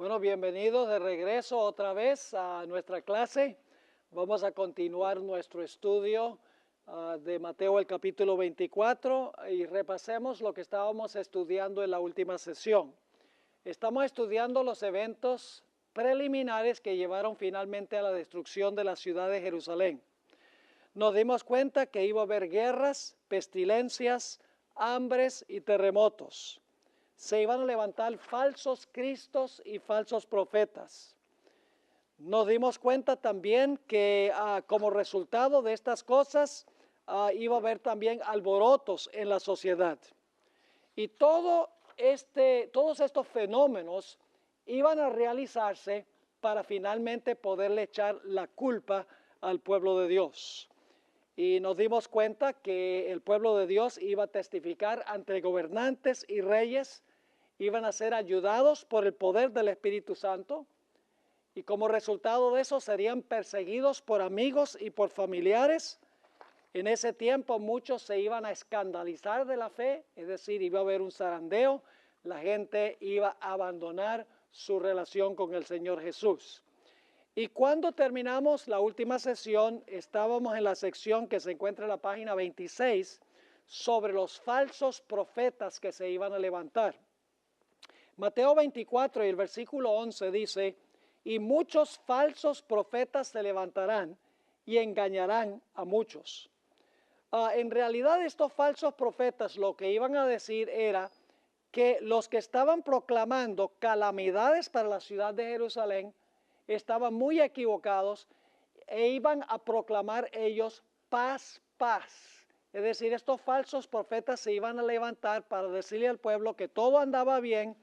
Bueno, bienvenidos de regreso otra vez a nuestra clase. Vamos a continuar nuestro estudio de Mateo el capítulo 24 y repasemos lo que estábamos estudiando en la última sesión. Estamos estudiando los eventos preliminares que llevaron finalmente a la destrucción de la ciudad de Jerusalén. Nos dimos cuenta que iba a haber guerras, pestilencias, hambres y terremotos. Se iban a levantar falsos cristos y falsos profetas. Nos dimos cuenta también que como resultado de estas cosas iba a haber también alborotos en la sociedad. Y todos estos fenómenos iban a realizarse para finalmente poderle echar la culpa al pueblo de Dios. Y nos dimos cuenta que el pueblo de Dios iba a testificar ante gobernantes y reyes, iban a ser ayudados por el poder del Espíritu Santo y como resultado de eso serían perseguidos por amigos y por familiares. En ese tiempo muchos se iban a escandalizar de la fe, es decir, iba a haber un zarandeo, la gente iba a abandonar su relación con el Señor Jesús. Y cuando terminamos la última sesión, estábamos en la sección que se encuentra en la página 26 sobre los falsos profetas que se iban a levantar. Mateo 24 y el versículo 11 dice, y muchos falsos profetas se levantarán y engañarán a muchos. En realidad estos falsos profetas lo que iban a decir era que los que estaban proclamando calamidades para la ciudad de Jerusalén estaban muy equivocados e iban a proclamar ellos paz, paz. Es decir, estos falsos profetas se iban a levantar para decirle al pueblo que todo andaba bien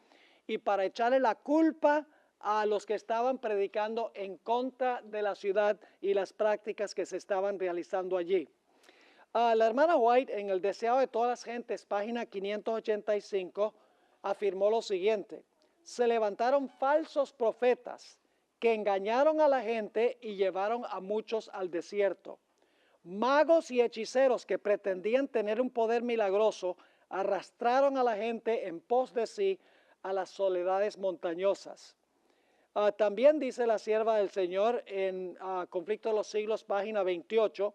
y para echarle la culpa a los que estaban predicando en contra de la ciudad y las prácticas que se estaban realizando allí. La hermana White en El Deseo de Todas las Gentes, página 585, afirmó lo siguiente: se levantaron falsos profetas que engañaron a la gente y llevaron a muchos al desierto. Magos y hechiceros que pretendían tener un poder milagroso arrastraron a la gente en pos de sí a las soledades montañosas. También dice la sierva del Señor en Conflicto de los Siglos, página 28,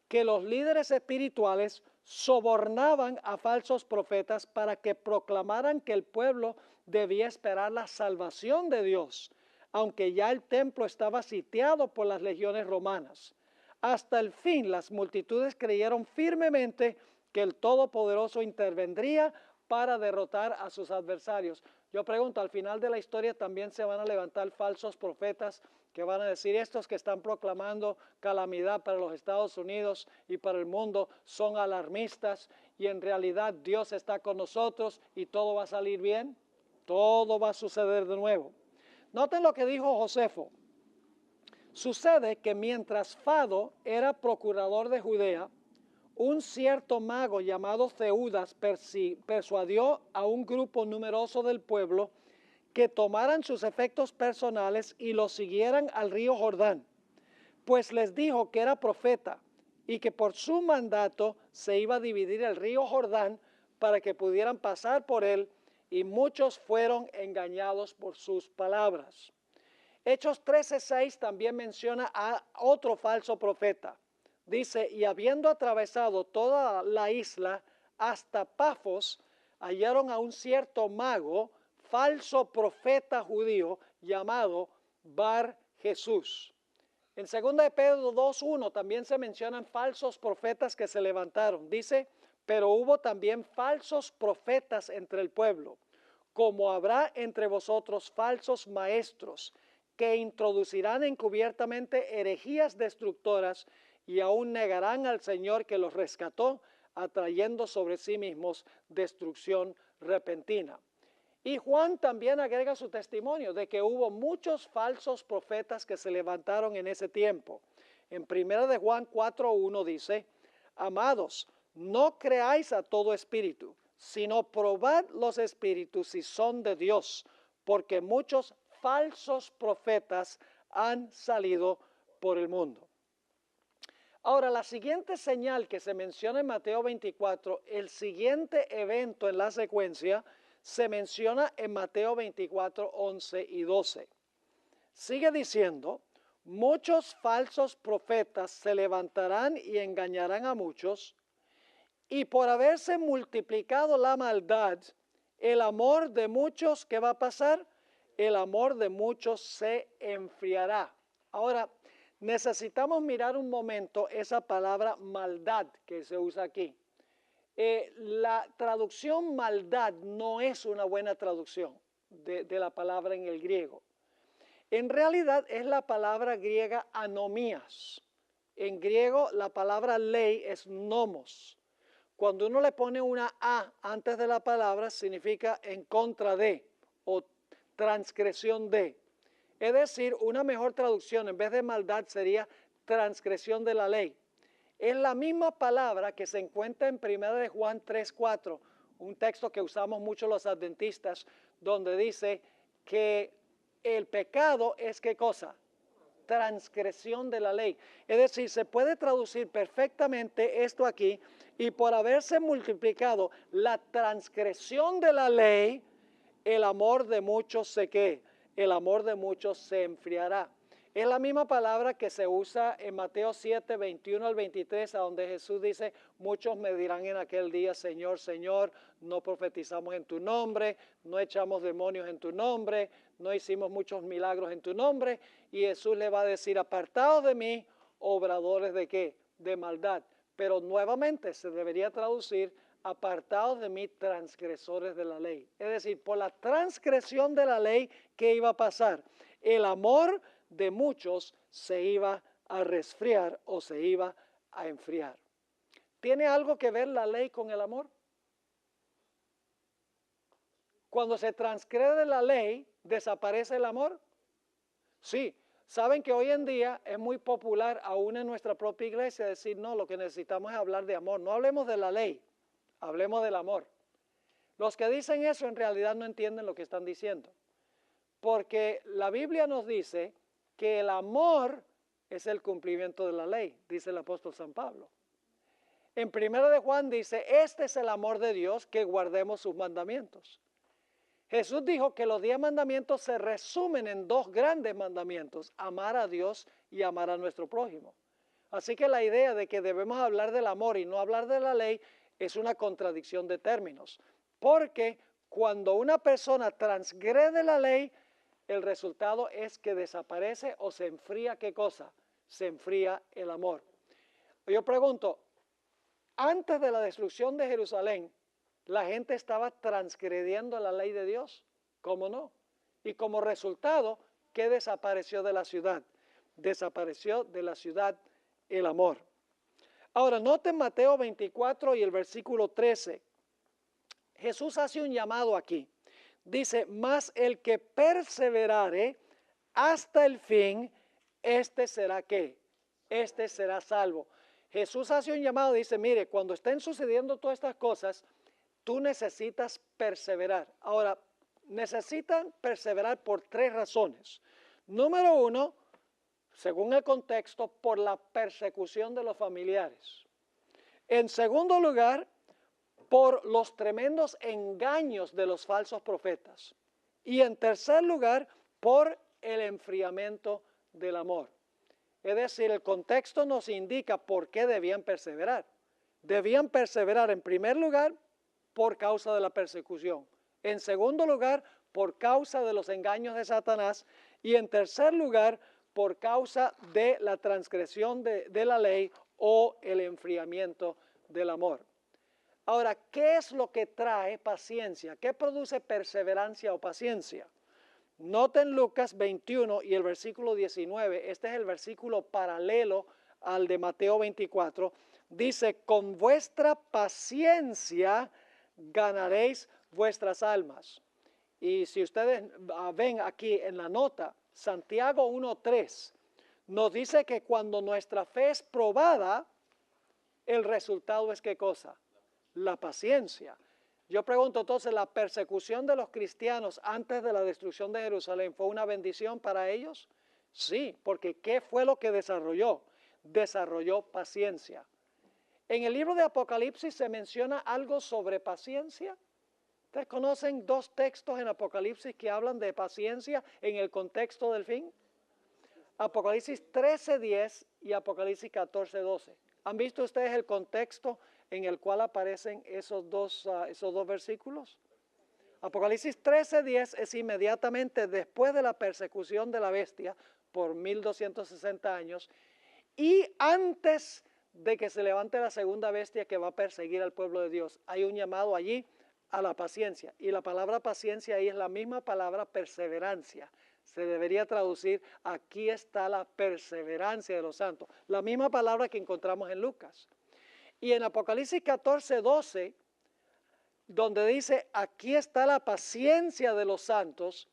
que los líderes espirituales sobornaban a falsos profetas para que proclamaran que el pueblo debía esperar la salvación de Dios, aunque ya el templo estaba sitiado por las legiones romanas. Hasta el fin las multitudes creyeron firmemente que el Todopoderoso intervendría para derrotar a sus adversarios. Yo pregunto, al final de la historia también se van a levantar falsos profetas que van a decir estos que están proclamando calamidad para los Estados Unidos y para el mundo son alarmistas y en realidad Dios está con nosotros y todo va a salir bien, todo va a suceder de nuevo. Noten lo que dijo Josefo. Sucede que mientras Fado era procurador de Judea, un cierto mago llamado Theudas persuadió a un grupo numeroso del pueblo que tomaran sus efectos personales y lo siguieran al río Jordán, pues les dijo que era profeta y que por su mandato se iba a dividir el río Jordán para que pudieran pasar por él, y muchos fueron engañados por sus palabras. Hechos 13:6 también menciona a otro falso profeta. Dice, y habiendo atravesado toda la isla hasta Pafos, hallaron a un cierto mago, falso profeta judío, llamado Bar Jesús. En 2 de Pedro 2:1 también se mencionan falsos profetas que se levantaron. Dice, pero hubo también falsos profetas entre el pueblo, como habrá entre vosotros falsos maestros, que introducirán encubiertamente herejías destructoras y aún negarán al Señor que los rescató, atrayendo sobre sí mismos destrucción repentina. Y Juan también agrega su testimonio de que hubo muchos falsos profetas que se levantaron en ese tiempo. En 1 de Juan 4:1 dice, amados, no creáis a todo espíritu, sino probad los espíritus si son de Dios, porque muchos falsos profetas han salido por el mundo. Ahora, la siguiente señal que se menciona en Mateo 24, el siguiente evento en la secuencia, se menciona en Mateo 24, 11 y 12. Sigue diciendo, muchos falsos profetas se levantarán y engañarán a muchos, y por haberse multiplicado la maldad, el amor de muchos, ¿qué va a pasar? El amor de muchos se enfriará. Ahora, necesitamos mirar un momento esa palabra maldad que se usa aquí. La traducción maldad no es una buena traducción de la palabra en el griego. En realidad es la palabra griega anomías. En griego la palabra ley es nomos. Cuando uno le pone una A antes de la palabra, significa en contra de o transgresión de. Es decir, una mejor traducción en vez de maldad sería transgresión de la ley. Es la misma palabra que se encuentra en 1 de Juan 3:4, un texto que usamos mucho los adventistas, donde dice que el pecado es ¿qué cosa? Transgresión de la ley. Es decir, se puede traducir perfectamente esto aquí, y por haberse multiplicado la transgresión de la ley, el amor de muchos el amor de muchos se enfriará. Es la misma palabra que se usa en Mateo 7, 21 al 23, a donde Jesús dice, muchos me dirán en aquel día, Señor, Señor, no profetizamos en tu nombre, no echamos demonios en tu nombre, no hicimos muchos milagros en tu nombre. Y Jesús le va a decir, apartados de mí, obradores de ¿qué? De maldad. Pero nuevamente se debería traducir, apartados de mí, transgresores de la ley. Es decir, por la transgresión de la ley, ¿qué iba a pasar? El amor de muchos se iba a resfriar o se iba a enfriar. ¿Tiene algo que ver la ley con el amor? Cuando se transgrede la ley, ¿desaparece el amor? Sí. Saben que hoy en día es muy popular, aún en nuestra propia iglesia, decir, no, lo que necesitamos es hablar de amor. No hablemos de la ley, hablemos del amor. Los que dicen eso en realidad no entienden lo que están diciendo. Porque la Biblia nos dice que el amor es el cumplimiento de la ley, dice el apóstol San Pablo. En 1 de Juan dice, este es el amor de Dios, que guardemos sus mandamientos. Jesús dijo que los 10 mandamientos se resumen en 2 grandes mandamientos, amar a Dios y amar a nuestro prójimo. Así que la idea de que debemos hablar del amor y no hablar de la ley es una contradicción de términos. Porque cuando una persona transgrede la ley, el resultado es que desaparece o se enfría, ¿qué cosa? Se enfría el amor. Yo pregunto, antes de la destrucción de Jerusalén, la gente estaba transgrediendo la ley de Dios, ¿cómo no? Y como resultado, ¿qué desapareció de la ciudad? Desapareció de la ciudad el amor. Ahora, noten Mateo 24 y el versículo 13. Jesús hace un llamado aquí. Dice, mas el que perseverare hasta el fin, este será ¿qué? Este será salvo. Jesús hace un llamado, dice, mire, cuando estén sucediendo todas estas cosas, tú necesitas perseverar. Ahora, necesitan perseverar por 3 razones. Número 1, según el contexto, por la persecución de los familiares. En segundo lugar, por los tremendos engaños de los falsos profetas. Y en tercer lugar, por el enfriamiento del amor. Es decir, el contexto nos indica por qué debían perseverar. Debían perseverar en primer lugar por causa de la persecución. En segundo lugar, por causa de los engaños de Satanás. Y en tercer lugar, por causa de la transgresión de la ley o el enfriamiento del amor. Ahora, ¿qué es lo que trae paciencia? ¿Qué produce perseverancia o paciencia? Noten Lucas 21 y el versículo 19. Este es el versículo paralelo al de Mateo 24. Dice, con vuestra paciencia ganaréis vuestras almas. Y si ustedes ven aquí en la nota, Santiago 1:3 nos dice que cuando nuestra fe es probada, el resultado es ¿qué cosa? La paciencia. Yo pregunto entonces, ¿la persecución de los cristianos antes de la destrucción de Jerusalén fue una bendición para ellos? Sí, porque ¿qué fue lo que desarrolló? Desarrolló paciencia. En el libro de Apocalipsis se menciona algo sobre paciencia. ¿Ustedes conocen dos textos en Apocalipsis que hablan de paciencia en el contexto del fin? Apocalipsis 13:10 y Apocalipsis 14:12. ¿Han visto ustedes el contexto en el cual aparecen esos dos versículos? Apocalipsis 13:10 es inmediatamente después de la persecución de la bestia por 1260 años y antes de que se levante la segunda bestia que va a perseguir al pueblo de Dios. Hay un llamado allí a la paciencia, y la palabra paciencia ahí es la misma palabra perseverancia. Se debería traducir: aquí está la perseverancia de los santos, la misma palabra que encontramos en Lucas. Y en Apocalipsis 14:12, donde dice aquí está la paciencia de los santos,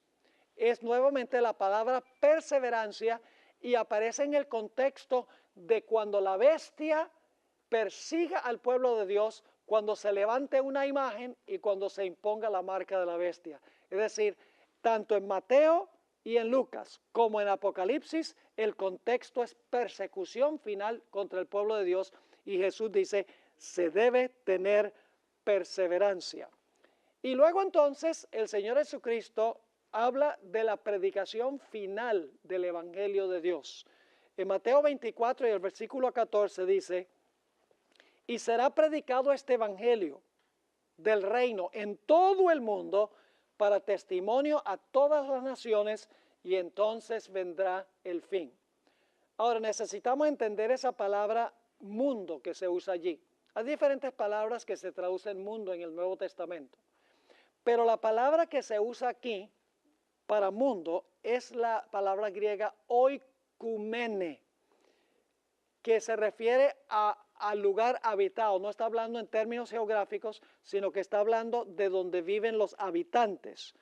es nuevamente la palabra perseverancia, y aparece en el contexto de cuando la bestia persiga al pueblo de Dios, cuando se levante una imagen y cuando se imponga la marca de la bestia. Es decir, tanto en Mateo y en Lucas como en Apocalipsis, el contexto es persecución final contra el pueblo de Dios, y Jesús dice, se debe tener perseverancia. Y luego entonces el Señor Jesucristo habla de la predicación final del Evangelio de Dios. En Mateo 24 y el versículo 14 dice, y será predicado este Evangelio del reino en todo el mundo para testimonio a todas las naciones, y entonces vendrá el fin. Ahora necesitamos entender esa palabra mundo que se usa allí. Hay diferentes palabras que se traducen mundo en el Nuevo Testamento, pero la palabra que se usa aquí para mundo es la palabra griega oikumene, que se refiere al lugar habitado. No está hablando en términos geográficos, sino que está hablando de donde viven los habitantes.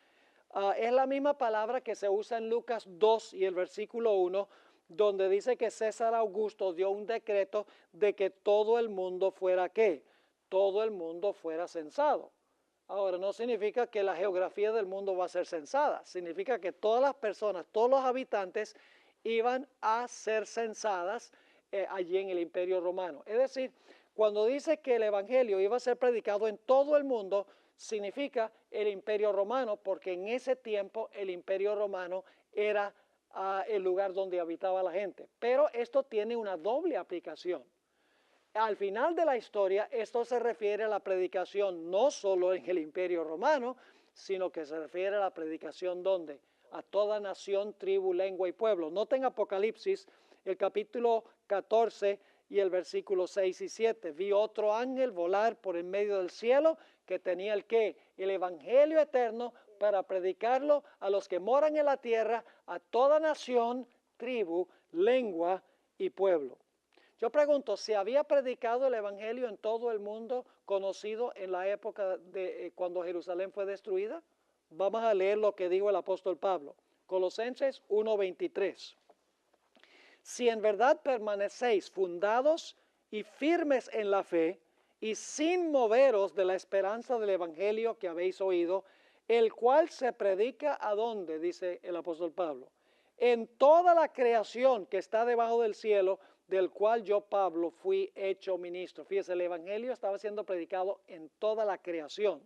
Es la misma palabra que se usa en Lucas 2 y el versículo 1, donde dice que César Augusto dio un decreto de que todo el mundo fuera ¿qué? Todo el mundo fuera censado. Ahora, no significa que la geografía del mundo va a ser censada, significa que todas las personas, todos los habitantes iban a ser censadas allí en el Imperio Romano. Es decir, cuando dice que el Evangelio iba a ser predicado en todo el mundo, significa el Imperio Romano, porque en ese tiempo el Imperio Romano era el lugar donde habitaba la gente. Pero esto tiene una doble aplicación. Al final de la historia, esto se refiere a la predicación no solo en el Imperio Romano, sino que se refiere a la predicación ¿dónde? A toda nación, tribu, lengua y pueblo. Noten Apocalipsis, el capítulo 14 y el versículo 6 y 7. Vi otro ángel volar por en medio del cielo que tenía el ¿qué? El evangelio eterno para predicarlo a los que moran en la tierra, a toda nación, tribu, lengua y pueblo. Yo pregunto, ¿se había predicado el evangelio en todo el mundo conocido en la época de cuando Jerusalén fue destruida? Vamos a leer lo que dijo el apóstol Pablo. Colosenses 1:23. Si en verdad permanecéis fundados y firmes en la fe, y sin moveros de la esperanza del evangelio que habéis oído, el cual se predica ¿a dónde? Dice el apóstol Pablo. En toda la creación que está debajo del cielo, del cual yo, Pablo, fui hecho ministro. Fíjese, el evangelio estaba siendo predicado en toda la creación.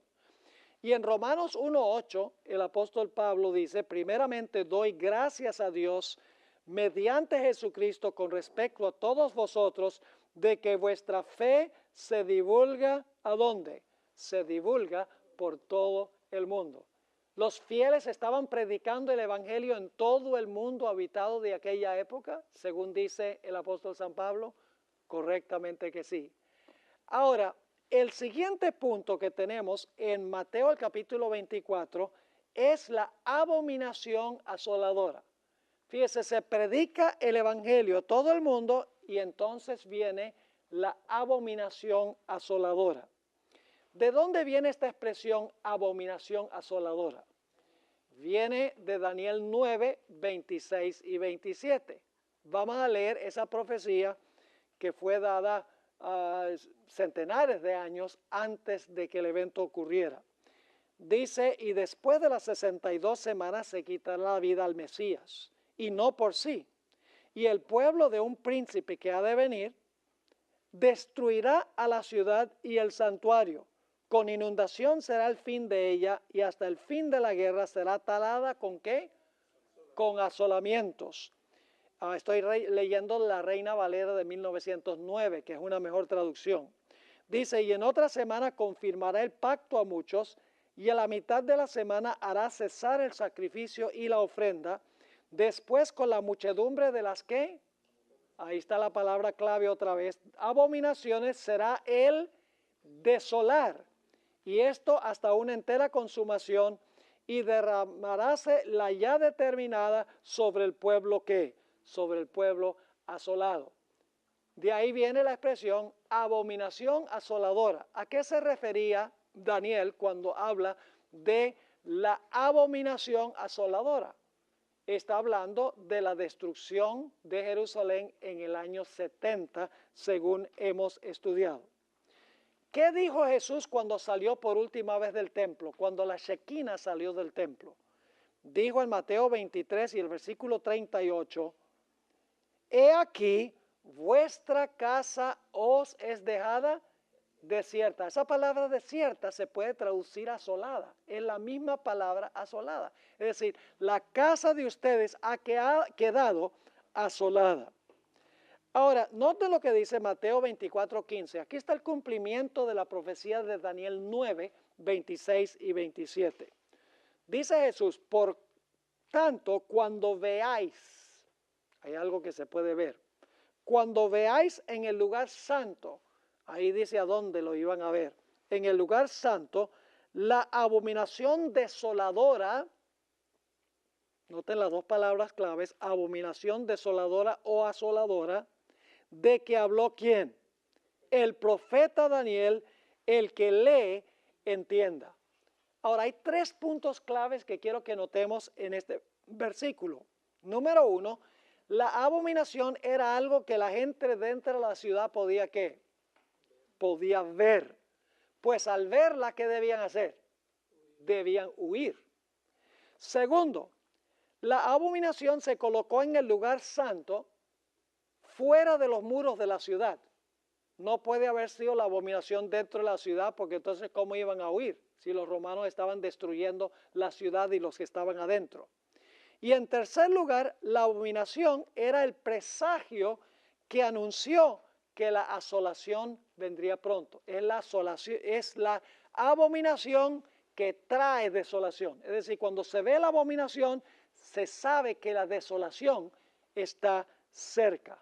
Y en Romanos 1:8, el apóstol Pablo dice, primeramente doy gracias a Dios mediante Jesucristo con respecto a todos vosotros, de que vuestra fe se divulga ¿a dónde? Se divulga por todo el mundo. ¿Los fieles estaban predicando el evangelio en todo el mundo habitado de aquella época, según dice el apóstol San Pablo? Correctamente que sí. Ahora, el siguiente punto que tenemos en Mateo el capítulo 24 es la abominación asoladora. Fíjese, se predica el evangelio a todo el mundo y entonces viene la abominación asoladora. ¿De dónde viene esta expresión abominación asoladora? Viene de Daniel 9, 26 y 27. Vamos a leer esa profecía que fue dada centenares de años antes de que el evento ocurriera. Dice, y después de las 62 semanas se quitará la vida al Mesías, y no por sí. Y el pueblo de un príncipe que ha de venir destruirá a la ciudad y el santuario, Con inundación será el fin de ella y hasta el fin de la guerra será talada ¿con qué? Con asolamientos. Estoy leyendo la Reina Valera de 1909, que es una mejor traducción. Dice, y en otra semana confirmará el pacto a muchos, y a la mitad de la semana hará cesar el sacrificio y la ofrenda. Después con la muchedumbre de las que, ahí está la palabra clave otra vez, abominaciones será el desolar. Y esto hasta una entera consumación, y derramaráse la ya determinada sobre el pueblo que, sobre el pueblo asolado. De ahí viene la expresión abominación asoladora. ¿A qué se refería Daniel cuando habla de la abominación asoladora? Está hablando de la destrucción de Jerusalén en el año 70, según hemos estudiado. ¿Qué dijo Jesús cuando salió por última vez del templo? Cuando la Shekinah salió del templo. Dijo en Mateo 23 y el versículo 38, he aquí, vuestra casa os es dejada desierta. Esa palabra desierta se puede traducir asolada. Es la misma palabra asolada. Es decir, la casa de ustedes ha quedado asolada. Ahora, note lo que dice Mateo 24:15. Aquí está el cumplimiento de la profecía de Daniel 9, 26 y 27. Dice Jesús, por tanto, cuando veáis, hay algo que se puede ver, cuando veáis en el lugar santo, ahí dice a dónde lo iban a ver, en el lugar santo, la abominación desoladora, noten las dos palabras claves, abominación desoladora o asoladora, de que habló ¿quién? El profeta Daniel, el que lee, entienda. Ahora, hay tres puntos claves que quiero que notemos en este versículo. Número uno, la abominación era algo que la gente dentro de la ciudad podía ¿qué? Podía ver. Pues al verla, ¿qué debían hacer? Debían huir. Segundo, la abominación se colocó en el lugar santo, fuera de los muros de la ciudad. No puede haber sido la abominación dentro de la ciudad, porque entonces ¿cómo iban a huir? Si los romanos estaban destruyendo la ciudad y los que estaban adentro. Y en tercer lugar, la abominación era el presagio que anunció que la asolación vendría pronto. Es la abominación que trae desolación. Es decir, cuando se ve la abominación, se sabe que la desolación está cerca.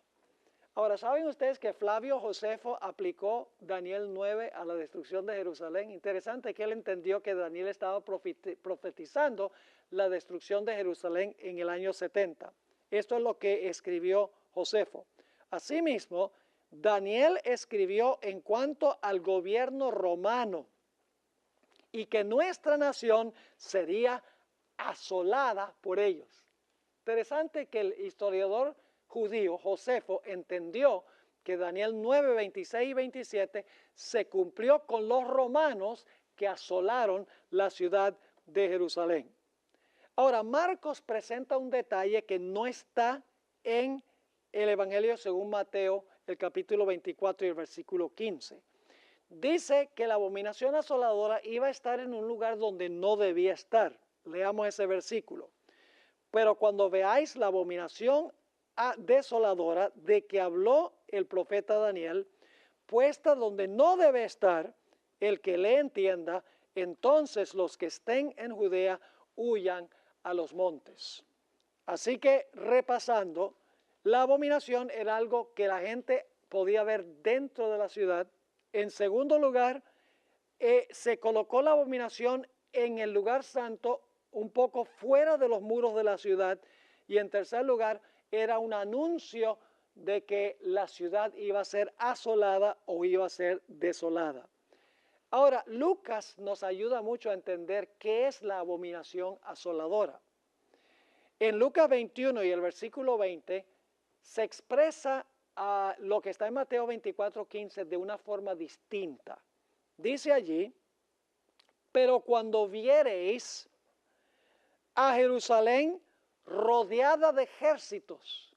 Ahora, ¿saben ustedes que Flavio Josefo aplicó Daniel 9 a la destrucción de Jerusalén? Interesante que él entendió que Daniel estaba profetizando la destrucción de Jerusalén en el año 70. Esto es lo que escribió Josefo. Asimismo, Daniel escribió en cuanto al gobierno romano y que nuestra nación sería asolada por ellos. Interesante que el historiador judío Josefo entendió que Daniel 9, 26 y 27 se cumplió con los romanos que asolaron la ciudad de Jerusalén. Ahora, Marcos presenta un detalle que no está en el Evangelio según Mateo, el capítulo 24 y el versículo 15. Dice que la abominación asoladora iba a estar en un lugar donde no debía estar. Leamos ese versículo. Pero cuando veáis la abominación desoladora de que habló el profeta Daniel, puesta donde no debe estar, el que le entienda, entonces los que estén en Judea huyan a los montes. Así que repasando, la abominación era algo que la gente podía ver dentro de la ciudad. En segundo lugar, se colocó la abominación en el lugar santo, un poco fuera de los muros de la ciudad. Y en tercer lugar, era un anuncio de que la ciudad iba a ser asolada o iba a ser desolada. Ahora, Lucas nos ayuda mucho a entender qué es la abominación asoladora. En Lucas 21 y el versículo 20 se expresa lo que está en Mateo 24:15 de una forma distinta. Dice allí, pero cuando viereis a Jerusalén rodeada de ejércitos.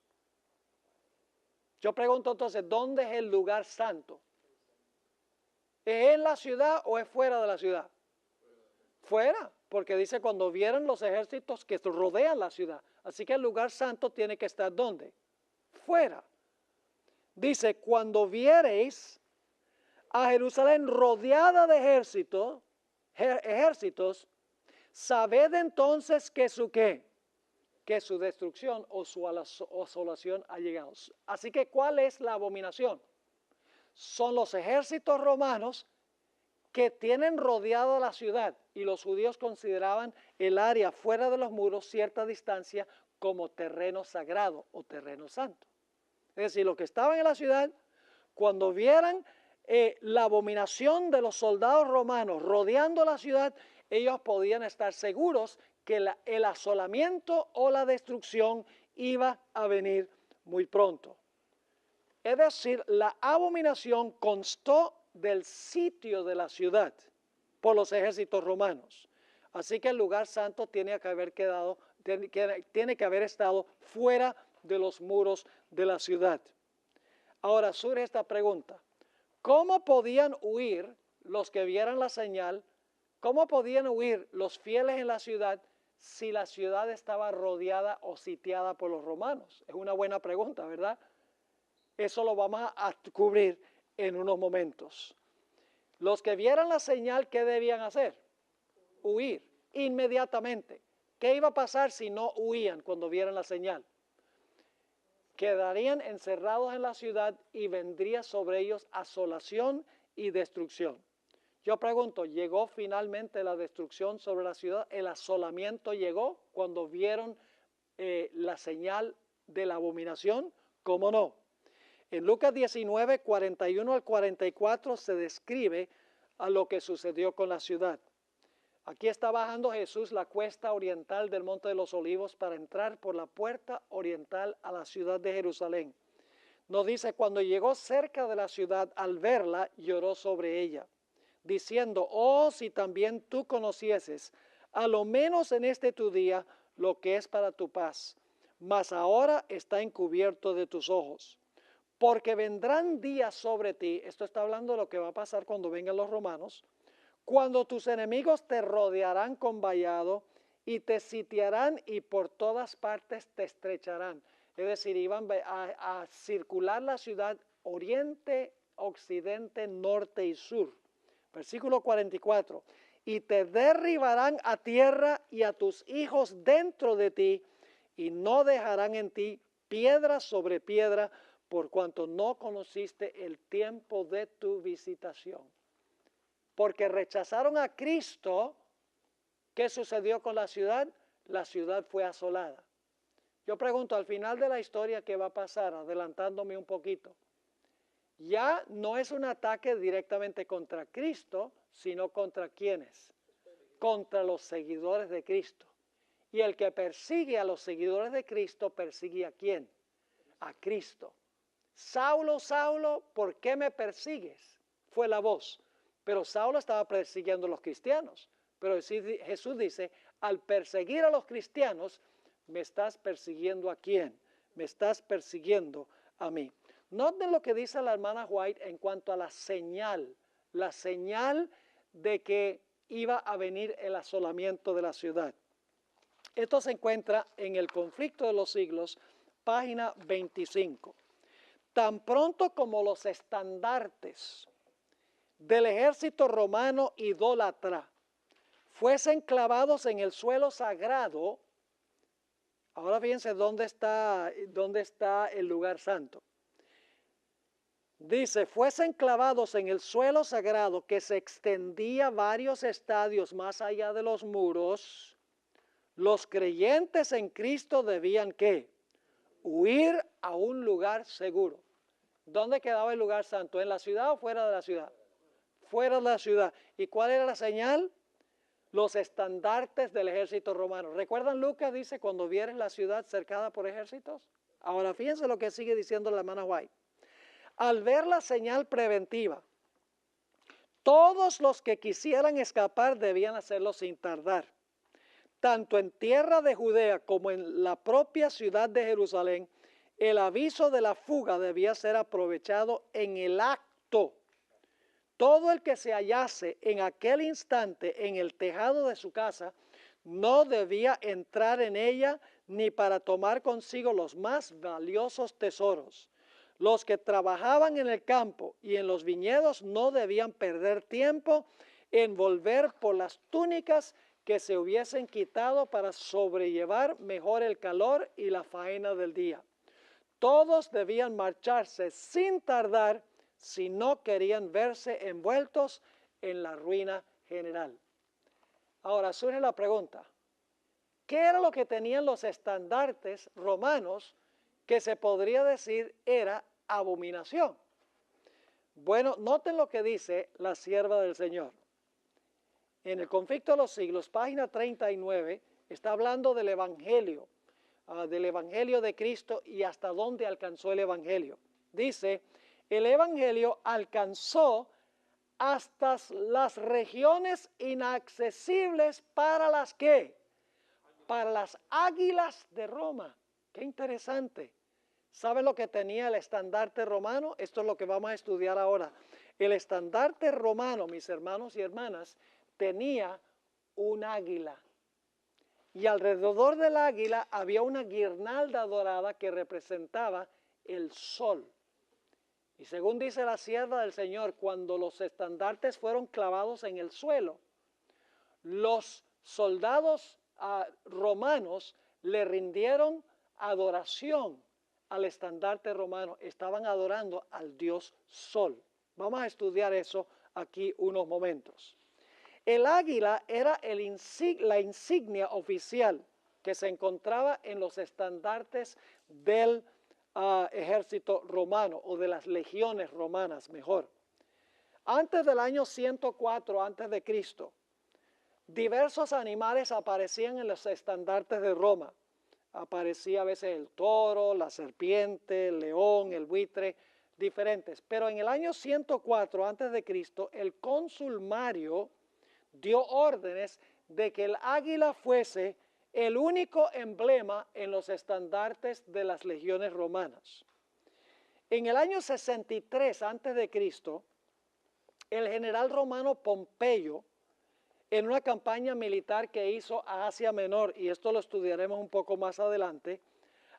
Yo pregunto entonces, ¿dónde es el lugar santo? ¿Es en la ciudad o es fuera de la ciudad? Fuera, porque dice cuando vieran los ejércitos que rodean la ciudad. Así que el lugar santo tiene que estar ¿dónde? Fuera. Dice, cuando viereis a Jerusalén rodeada de ejércitos, sabed entonces que su ¿qué? Que su destrucción o su asolación ha llegado. Así que, ¿cuál es la abominación? Son los ejércitos romanos que tienen rodeada la ciudad, y los judíos consideraban el área fuera de los muros cierta distancia como terreno sagrado o terreno santo. Es decir, los que estaban en la ciudad, cuando vieran la abominación de los soldados romanos rodeando la ciudad, ellos podían estar seguros que el asolamiento o la destrucción iba a venir muy pronto. Es decir, la abominación constó del sitio de la ciudad por los ejércitos romanos. Así que el lugar santo tiene que haber estado fuera de los muros de la ciudad. Ahora surge esta pregunta: ¿cómo podían huir los que vieran la señal? ¿Cómo podían huir los fieles en la ciudad si la ciudad estaba rodeada o sitiada por los romanos? Es una buena pregunta, ¿verdad? Eso lo vamos a cubrir en unos momentos. Los que vieran la señal, ¿qué debían hacer? Huir inmediatamente. ¿Qué iba a pasar si no huían cuando vieran la señal? Quedarían encerrados en la ciudad y vendría sobre ellos asolación y destrucción. Yo pregunto, ¿llegó finalmente la destrucción sobre la ciudad? ¿El asolamiento llegó cuando vieron la señal de la abominación? ¿Cómo no? En Lucas 19, 41 al 44 se describe a lo que sucedió con la ciudad. Aquí está bajando Jesús la cuesta oriental del Monte de los Olivos para entrar por la puerta oriental a la ciudad de Jerusalén. Nos dice, cuando llegó cerca de la ciudad, al verla, lloró sobre ella, diciendo, oh, si también tú conocieses, a lo menos en este tu día, lo que es para tu paz, mas ahora está encubierto de tus ojos. Porque vendrán días sobre ti, esto está hablando de lo que va a pasar cuando vengan los romanos, cuando tus enemigos te rodearán con vallado y te sitiarán y por todas partes te estrecharán. Es decir, iban a circular la ciudad oriente, occidente, norte y sur. Versículo 44. Y te derribarán a tierra y a tus hijos dentro de ti, y no dejarán en ti piedra sobre piedra, por cuanto no conociste el tiempo de tu visitación. Porque rechazaron a Cristo, ¿qué sucedió con la ciudad? La ciudad fue asolada. Yo pregunto, al final de la historia, ¿qué va a pasar? Adelantándome un poquito. Ya no es un ataque directamente contra Cristo, sino contra ¿quiénes? Contra los seguidores de Cristo. Y el que persigue a los seguidores de Cristo, persigue ¿a quién? A Cristo. Saulo, Saulo, ¿por qué me persigues? Fue la voz. Pero Saulo estaba persiguiendo a los cristianos. Pero Jesús dice, al perseguir a los cristianos, ¿me estás persiguiendo a quién? Me estás persiguiendo a mí. Noten lo que dice la hermana White en cuanto a la señal de que iba a venir el asolamiento de la ciudad. Esto se encuentra en El conflicto de los siglos, página 25. Tan pronto como los estandartes del ejército romano idólatra fuesen clavados en el suelo sagrado, ahora fíjense dónde está el lugar santo. Dice, fuesen clavados en el suelo sagrado que se extendía varios estadios más allá de los muros, los creyentes en Cristo debían ¿qué? Huir a un lugar seguro. ¿Dónde quedaba el lugar santo? ¿En la ciudad o fuera de la ciudad? Fuera de la ciudad. ¿Y cuál era la señal? Los estandartes del ejército romano. ¿Recuerdan Lucas? Dice, cuando vieres la ciudad cercada por ejércitos. Ahora fíjense lo que sigue diciendo la hermana White. Al ver la señal preventiva, todos los que quisieran escapar debían hacerlo sin tardar. Tanto en tierra de Judea como en la propia ciudad de Jerusalén, el aviso de la fuga debía ser aprovechado en el acto. todo el que se hallase en aquel instante en el tejado de su casa, no debía entrar en ella ni para tomar consigo los más valiosos tesoros. Los que trabajaban en el campo y en los viñedos no debían perder tiempo en volver por las túnicas que se hubiesen quitado para sobrellevar mejor el calor y la faena del día. Todos debían marcharse sin tardar si no querían verse envueltos en la ruina general. Ahora surge la pregunta, ¿qué era lo que tenían los estandartes romanos que se podría decir era abominación? Bueno, noten lo que dice la sierva del Señor. En el Conflicto de los Siglos, página 39, está hablando del Evangelio de Cristo y hasta dónde alcanzó el Evangelio. Dice, el Evangelio alcanzó hasta las regiones inaccesibles para las ¿qué? Para las águilas de Roma. Qué interesante. ¿Saben lo que tenía el estandarte romano? Esto es lo que vamos a estudiar ahora. El estandarte romano, mis hermanos y hermanas, tenía un águila. Y alrededor del águila había una guirnalda dorada que representaba el sol. Y según dice la sierva del Señor, cuando los estandartes fueron clavados en el suelo, los soldados romanos le rindieron adoración al estandarte romano. Estaban adorando al dios Sol. Vamos a estudiar eso aquí unos momentos. El águila era la insignia oficial que se encontraba en los estandartes del ejército romano o de las legiones romanas, mejor. Antes del año 104 a.C., diversos animales aparecían en los estandartes de Roma. Aparecía a veces el toro, la serpiente, el león, el buitre, diferentes. Pero en el año 104 a.C., el cónsul Mario dio órdenes de que el águila fuese el único emblema en los estandartes de las legiones romanas. En el año 63 a.C., el general romano Pompeyo, en una campaña militar que hizo a Asia Menor, y esto lo estudiaremos un poco más adelante,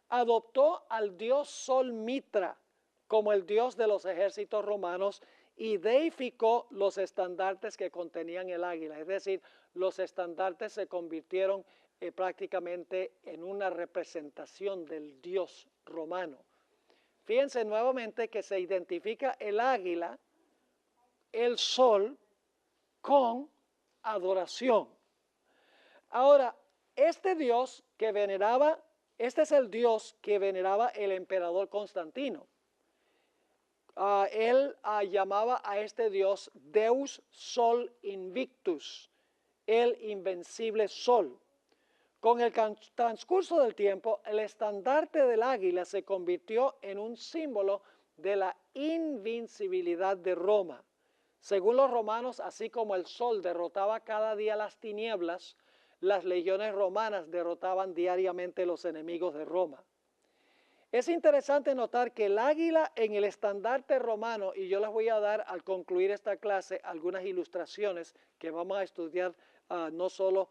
adoptó al dios Sol Mitra como el dios de los ejércitos romanos y deificó los estandartes que contenían el águila. Es decir, los estandartes se convirtieron prácticamente en una representación del dios romano. Fíjense nuevamente que se identifica el águila, el sol, con adoración. Ahora, este es el dios que veneraba el emperador Constantino. Él llamaba a este dios Deus Sol Invictus, el invencible sol. Con el transcurso del tiempo, el estandarte del águila se convirtió en un símbolo de la invincibilidad de Roma. Según los romanos, así como el sol derrotaba cada día las tinieblas, las legiones romanas derrotaban diariamente los enemigos de Roma. Es interesante notar que el águila en el estandarte romano, y yo les voy a dar al concluir esta clase algunas ilustraciones que vamos a estudiar no solo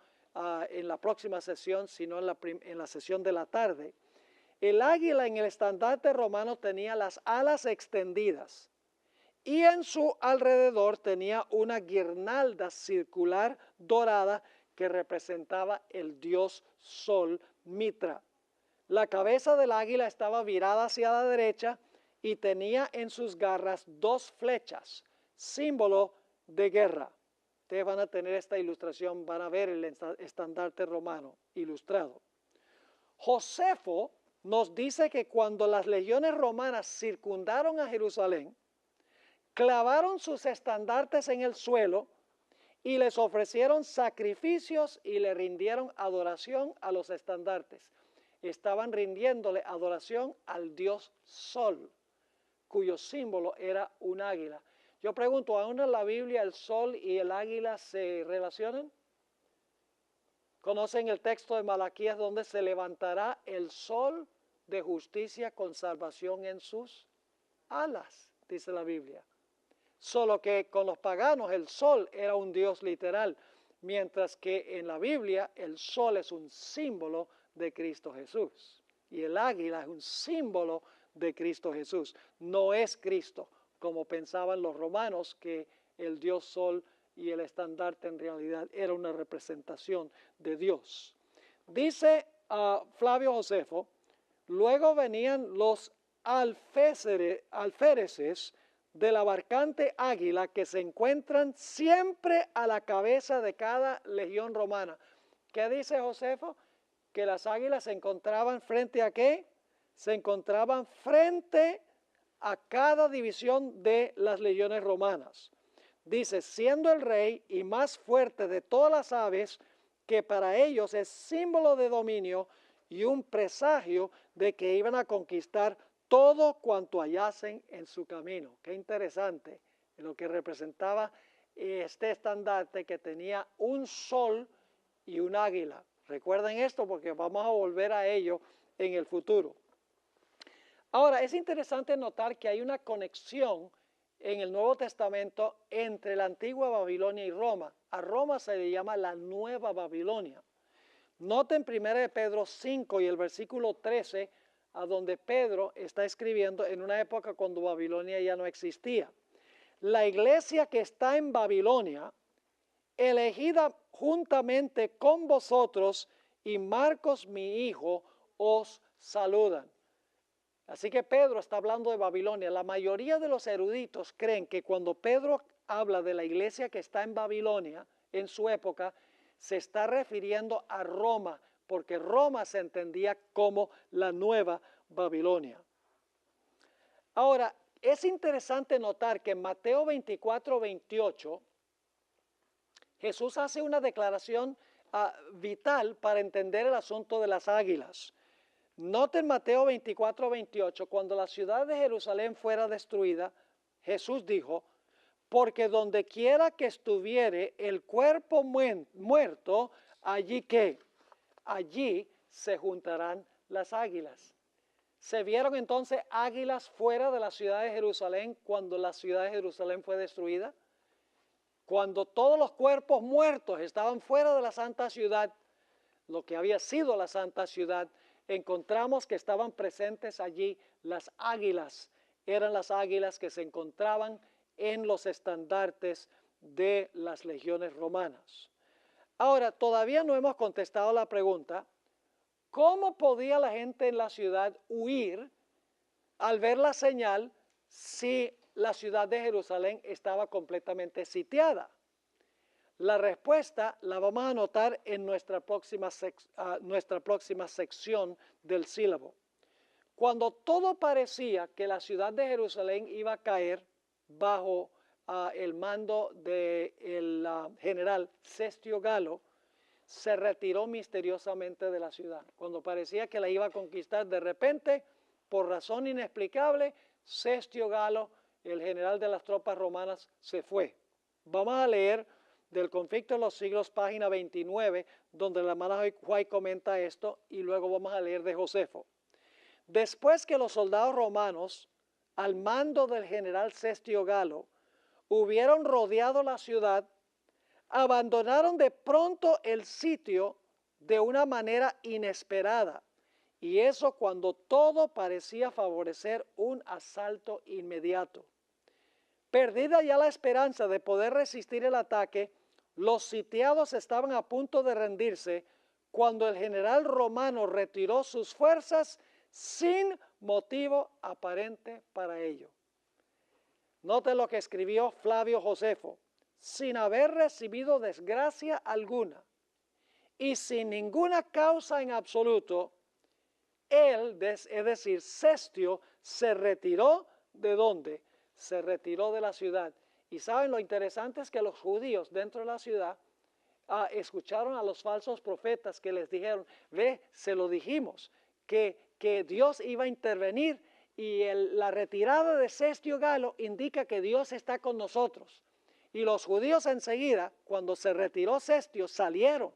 en la próxima sesión, sino en la sesión de la tarde. El águila en el estandarte romano tenía las alas extendidas y en su alrededor tenía una guirnalda circular dorada que representaba el dios Sol Mitra. La cabeza del águila estaba virada hacia la derecha y tenía en sus garras 2 flechas, símbolo de guerra. Ustedes van a tener esta ilustración, van a ver el estandarte romano ilustrado. Josefo nos dice que cuando las legiones romanas circundaron a Jerusalén, clavaron sus estandartes en el suelo y les ofrecieron sacrificios y le rindieron adoración a los estandartes. Estaban rindiéndole adoración al dios Sol, cuyo símbolo era un águila. Yo pregunto, ¿aún en la Biblia el sol y el águila se relacionan? ¿Conocen el texto de Malaquías donde se levantará el sol de justicia con salvación en sus alas? Dice la Biblia. Solo que con los paganos el sol era un dios literal, mientras que en la Biblia el sol es un símbolo de Cristo Jesús. Y el águila es un símbolo de Cristo Jesús. No es Cristo, como pensaban los romanos, que el dios sol y el estandarte en realidad era una representación de Dios. Dice Flavio Josefo, luego venían los alféreces de la barcante águila que se encuentran siempre a la cabeza de cada legión romana. ¿Qué dice Josefo? Que las águilas se encontraban frente a ¿qué? Se encontraban frente a cada división de las legiones romanas. Dice, siendo el rey y más fuerte de todas las aves, que para ellos es símbolo de dominio y un presagio de que iban a conquistar todo cuanto hallasen en su camino. Qué interesante lo que representaba este estandarte que tenía un sol y un águila. Recuerden esto porque vamos a volver a ello en el futuro. Ahora, es interesante notar que hay una conexión en el Nuevo Testamento entre la antigua Babilonia y Roma. A Roma se le llama la Nueva Babilonia. Noten 1 Pedro 5 y el versículo 13, a donde Pedro está escribiendo en una época cuando Babilonia ya no existía. La iglesia que está en Babilonia, elegida juntamente con vosotros, y Marcos mi hijo os saludan. Así que Pedro está hablando de Babilonia. La mayoría de los eruditos creen que cuando Pedro habla de la iglesia que está en Babilonia, en su época, se está refiriendo a Roma, porque Roma se entendía como la nueva Babilonia. Ahora, es interesante notar que en Mateo 24, 28, Jesús hace una declaración vital para entender el asunto de las águilas. Noten Mateo 24, 28, cuando la ciudad de Jerusalén fuera destruida, Jesús dijo, porque donde quiera que estuviere el cuerpo muerto, allí ¿qué? Allí se juntarán las águilas. ¿Se vieron entonces águilas fuera de la ciudad de Jerusalén cuando la ciudad de Jerusalén fue destruida? Cuando todos los cuerpos muertos estaban fuera de la santa ciudad, lo que había sido la santa ciudad, encontramos que estaban presentes allí las águilas. Eran las águilas que se encontraban en los estandartes de las legiones romanas. Ahora, todavía no hemos contestado la pregunta, ¿cómo podía la gente en la ciudad huir al ver la señal si la ciudad de Jerusalén estaba completamente sitiada? La respuesta la vamos a anotar en nuestra próxima sección del sílabo. Cuando todo parecía que la ciudad de Jerusalén iba a caer bajo el mando del general Cestio Galo, se retiró misteriosamente de la ciudad. Cuando parecía que la iba a conquistar, de repente, por razón inexplicable, Cestio Galo, el general de las tropas romanas, se fue. Vamos a leer del Conflicto de los Siglos, página 29, donde la hermana White comenta esto, y luego vamos a leer de Josefo. Después que los soldados romanos, al mando del general Cestio Galo, hubieron rodeado la ciudad, abandonaron de pronto el sitio de una manera inesperada, y eso cuando todo parecía favorecer un asalto inmediato. Perdida ya la esperanza de poder resistir el ataque, los sitiados estaban a punto de rendirse cuando el general romano retiró sus fuerzas sin motivo aparente para ello. Note lo que escribió Flavio Josefo, sin haber recibido desgracia alguna y sin ninguna causa en absoluto, él, es decir, Cestio, se retiró ¿de dónde? Se retiró de la ciudad. Y saben, lo interesante es que los judíos dentro de la ciudad escucharon a los falsos profetas que les dijeron, ve, se lo dijimos, que Dios iba a intervenir y la retirada de Cestio Galo indica que Dios está con nosotros. Y los judíos enseguida, cuando se retiró Cestio, salieron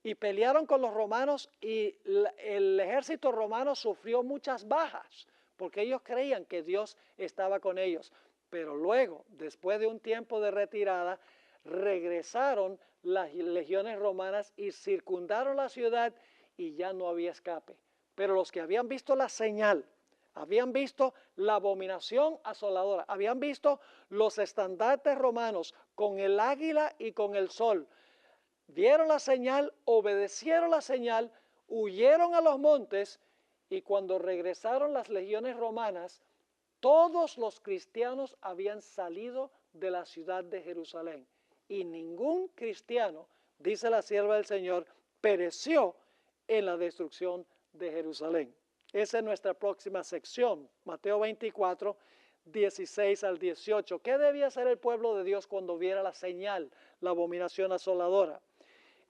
y pelearon con los romanos y el ejército romano sufrió muchas bajas porque ellos creían que Dios estaba con ellos. Pero luego, después de un tiempo de retirada, regresaron las legiones romanas y circundaron la ciudad y ya no había escape. Pero los que habían visto la señal, habían visto la abominación asoladora, habían visto los estandartes romanos con el águila y con el sol, vieron la señal, obedecieron la señal, huyeron a los montes y cuando regresaron las legiones romanas, todos los cristianos habían salido de la ciudad de Jerusalén y ningún cristiano, dice la sierva del Señor, pereció en la destrucción de Jerusalén. Esa es nuestra próxima sección, Mateo 24, 16 al 18. ¿Qué debía hacer el pueblo de Dios cuando viera la señal, la abominación asoladora?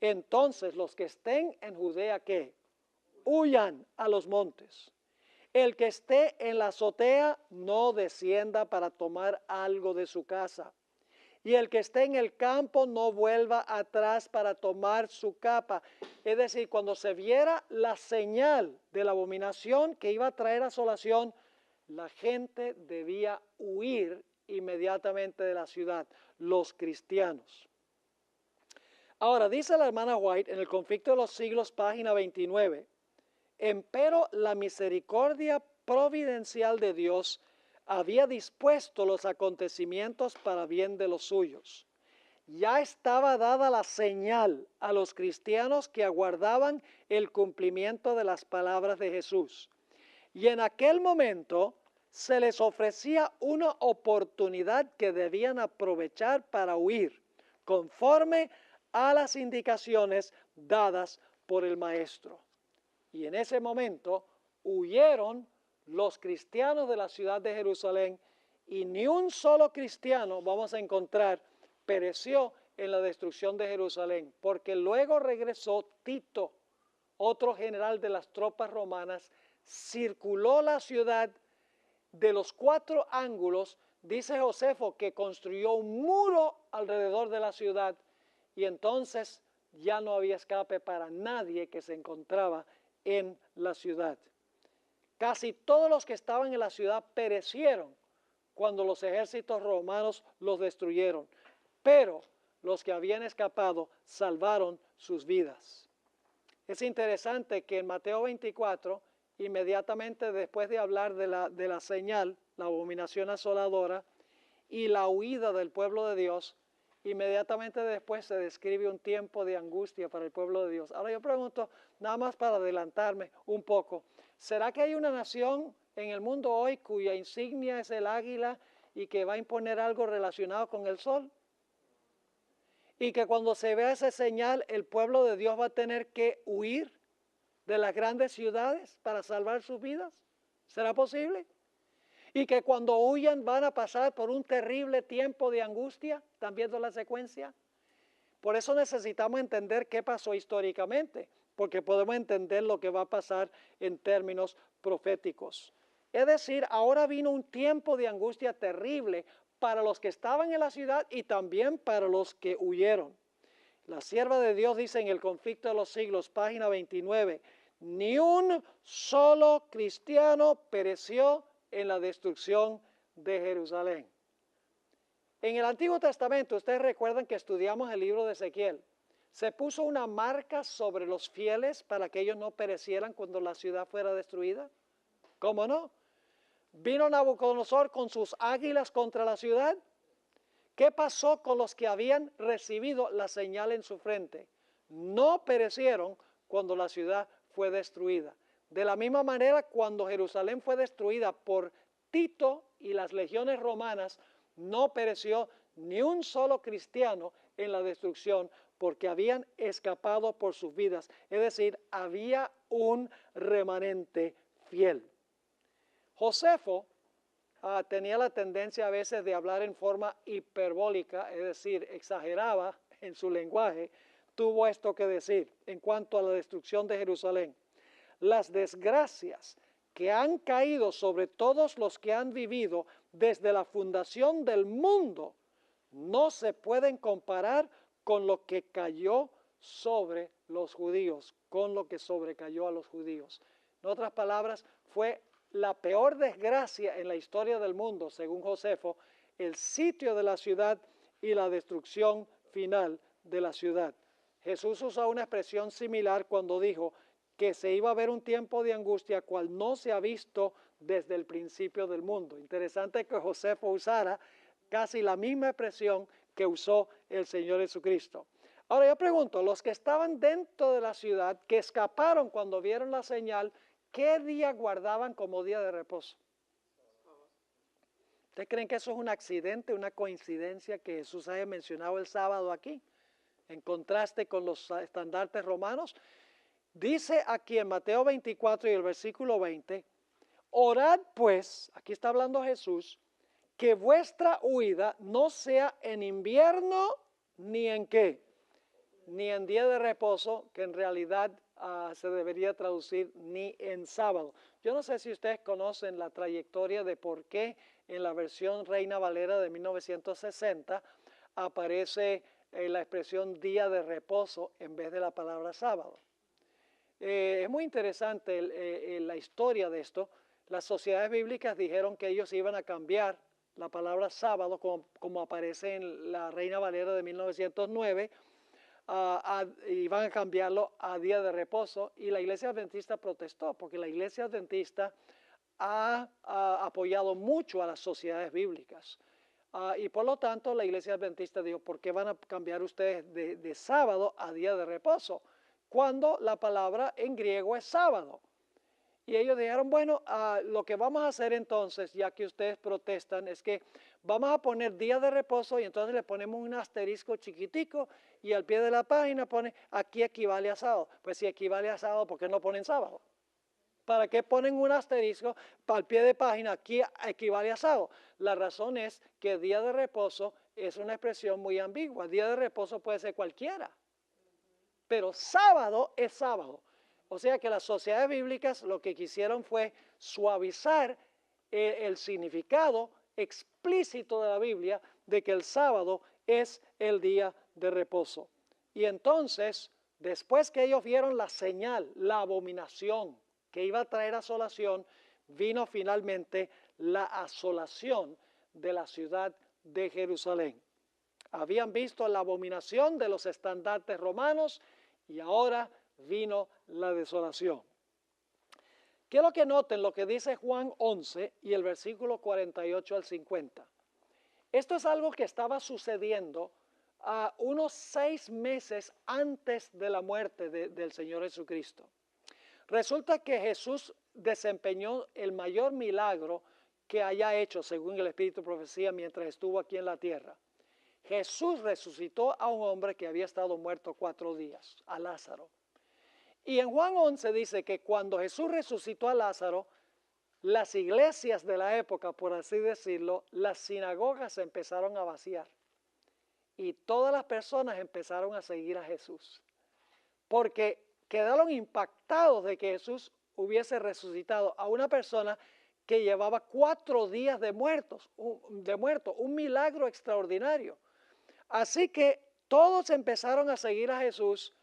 Entonces los que estén en Judea, ¿qué? Huyan a los montes. El que esté en la azotea no descienda para tomar algo de su casa. Y el que esté en el campo no vuelva atrás para tomar su capa. Es decir, cuando se viera la señal de la abominación que iba a traer asolación, la gente debía huir inmediatamente de la ciudad, los cristianos. Ahora, dice la hermana White en el Conflicto de los Siglos, página 29, empero la misericordia providencial de Dios había dispuesto los acontecimientos para bien de los suyos. Ya estaba dada la señal a los cristianos que aguardaban el cumplimiento de las palabras de Jesús. Y en aquel momento se les ofrecía una oportunidad que debían aprovechar para huir, conforme a las indicaciones dadas por el Maestro. Y en ese momento huyeron los cristianos de la ciudad de Jerusalén y ni un solo cristiano, vamos a encontrar, pereció en la destrucción de Jerusalén, porque luego regresó Tito, otro general de las tropas romanas, circuló la ciudad de los 4 ángulos, dice Josefo que construyó un muro alrededor de la ciudad y entonces ya no había escape para nadie que se encontraba en la ciudad. Casi todos los que estaban en la ciudad perecieron cuando los ejércitos romanos los destruyeron, pero los que habían escapado salvaron sus vidas. Es interesante que en Mateo 24, inmediatamente después de hablar de la señal, la abominación asoladora y la huida del pueblo de Dios, inmediatamente después se describe un tiempo de angustia para el pueblo de Dios. Ahora yo pregunto, nada más para adelantarme un poco, ¿será que hay una nación en el mundo hoy cuya insignia es el águila y que va a imponer algo relacionado con el sol? Y que cuando se vea esa señal, el pueblo de Dios va a tener que huir de las grandes ciudades para salvar sus vidas. ¿Será posible? Y que cuando huyan van a pasar por un terrible tiempo de angustia. ¿Están viendo la secuencia? Por eso necesitamos entender qué pasó históricamente, porque podemos entender lo que va a pasar en términos proféticos. Es decir, ahora vino un tiempo de angustia terrible para los que estaban en la ciudad y también para los que huyeron. La sierva de Dios dice en el Conflicto de los Siglos, página 29, ni un solo cristiano pereció en la destrucción de Jerusalén. En el Antiguo Testamento, ustedes recuerdan que estudiamos el libro de Ezequiel. Se puso una marca sobre los fieles para que ellos no perecieran cuando la ciudad fuera destruida. ¿Cómo no? Vino Nabucodonosor con sus águilas contra la ciudad. ¿Qué pasó con los que habían recibido la señal en su frente? No perecieron cuando la ciudad fue destruida. De la misma manera, cuando Jerusalén fue destruida por Tito y las legiones romanas, no pereció ni un solo cristiano en la destrucción porque habían escapado por sus vidas. Es decir, había un remanente fiel. Josefo tenía la tendencia a veces de hablar en forma hiperbólica, es decir, exageraba en su lenguaje. Tuvo esto que decir en cuanto a la destrucción de Jerusalén. Las desgracias que han caído sobre todos los que han vivido desde la fundación del mundo no se pueden comparar con lo que cayó sobre los judíos, con lo que sobrecayó a los judíos. En otras palabras, fue la peor desgracia en la historia del mundo, según Josefo, el sitio de la ciudad y la destrucción final de la ciudad. Jesús usó una expresión similar cuando dijo que se iba a ver un tiempo de angustia cual no se ha visto desde el principio del mundo. Interesante que Josefo usara casi la misma expresión que usó el Señor Jesucristo. Ahora yo pregunto, los que estaban dentro de la ciudad, que escaparon cuando vieron la señal, ¿qué día guardaban como día de reposo? ¿Ustedes creen que eso es un accidente, una coincidencia que Jesús haya mencionado el sábado aquí? En contraste con los estandartes romanos. Dice aquí en Mateo 24 y el versículo 20, orad pues, aquí está hablando Jesús, que vuestra huida no sea en invierno ni en qué, ni en día de reposo, que en realidad se debería traducir ni en sábado. Yo no sé si ustedes conocen la trayectoria de por qué en la versión Reina Valera de 1960 aparece la expresión día de reposo en vez de la palabra sábado. Es muy interesante la historia de esto. Las sociedades bíblicas dijeron que ellos iban a cambiar la palabra sábado, como aparece en la Reina Valera de 1909, y van a cambiarlo a día de reposo, y la Iglesia Adventista protestó, porque la Iglesia Adventista ha apoyado mucho a las sociedades bíblicas. Y por lo tanto la Iglesia Adventista dijo, ¿por qué van a cambiar ustedes de sábado a día de reposo? Cuando la palabra en griego es sábado. Y ellos dijeron, bueno, lo que vamos a hacer entonces, ya que ustedes protestan, es que vamos a poner día de reposo y entonces le ponemos un asterisco chiquitico y al pie de la página pone, aquí equivale a sábado. Pues si equivale a sábado, ¿por qué no ponen sábado? ¿Para qué ponen un asterisco al pie de página, aquí equivale a sábado? La razón es que día de reposo es una expresión muy ambigua. Día de reposo puede ser cualquiera, pero sábado es sábado. O sea que las sociedades bíblicas lo que quisieron fue suavizar el significado explícito de la Biblia de que el sábado es el día de reposo. Y entonces, después que ellos vieron la señal, la abominación que iba a traer asolación, vino finalmente la asolación de la ciudad de Jerusalén. Habían visto la abominación de los estandartes romanos y ahora vino la desolación. Quiero que noten lo que dice Juan 11 y el versículo 48 al 50. Esto es algo que estaba sucediendo a unos 6 meses antes de la muerte del Señor Jesucristo. Resulta que Jesús desempeñó el mayor milagro que haya hecho, según el Espíritu de Profecía, mientras estuvo aquí en la tierra. Jesús resucitó a un hombre que había estado muerto 4 días, a Lázaro. Y en Juan 11 dice que cuando Jesús resucitó a Lázaro, las iglesias de la época, por así decirlo, las sinagogas se empezaron a vaciar. Y todas las personas empezaron a seguir a Jesús. Porque quedaron impactados de que Jesús hubiese resucitado a una persona que llevaba 4 días de muerto, un milagro extraordinario. Así que todos empezaron a seguir a Jesús